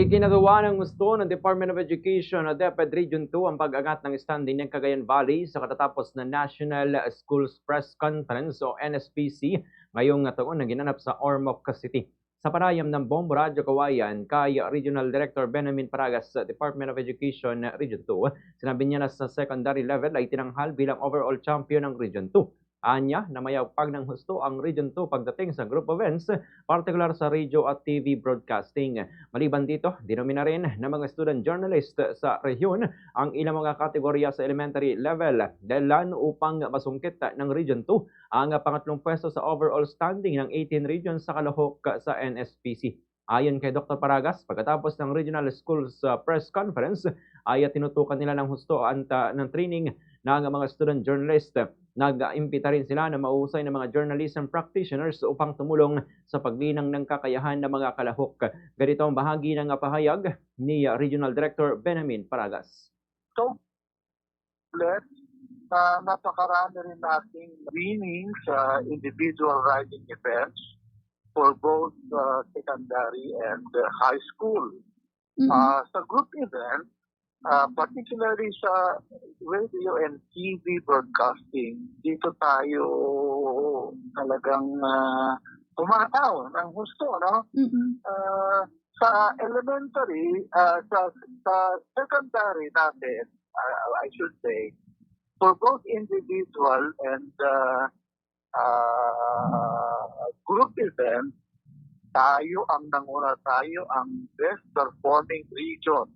Ikinagawa ng gusto ng Department of Education o DepEd Region 2 ang pag-angat ng standing ng Cagayan Valley sa katatapos na National Schools Press Conference o NSPC ngayong taon na ginanap sa Ormoc City. Sa panayam ng Bombo Radyo Kawayan kay Regional Director Benjamin Paragas sa Department of Education Region 2, sinabi niya na sa secondary level ay tinanghal bilang overall champion ng Region 2. Anya na mayagpag ng husto ang Region 2 pagdating sa group events, partikular sa radio at TV broadcasting. Maliban dito, dinomina rin ng mga student journalist sa rehiyon ang ilang mga kategorya sa elementary level dahilan upang masungkit ng Region 2 ang pangatlong pwesto sa overall standing ng 18 regions sa kalahok sa NSPC. Ayon kay Dr. Paragas, pagkatapos ng Regional Schools Press Conference ay tinutukan nila ng husto ng training ng mga student journalist. Nag-imbita rin sila na mahusay na mga journalism practitioners upang tumulong sa paglinang ng kakayahan ng mga kalahok. Ganito ang bahagi ng pahayag ni Regional Director Benjamin Paragas. So, napakarami rin nating winning sa individual riding events for both secondary and high school. Sa group event, particularly sa radio and TV broadcasting, dito tayo talagang tumataw ng husto, no? Sa elementary, sa secondary natin, I should say, for both individual and group event, tayo ang nanguna, tayo ang best performing region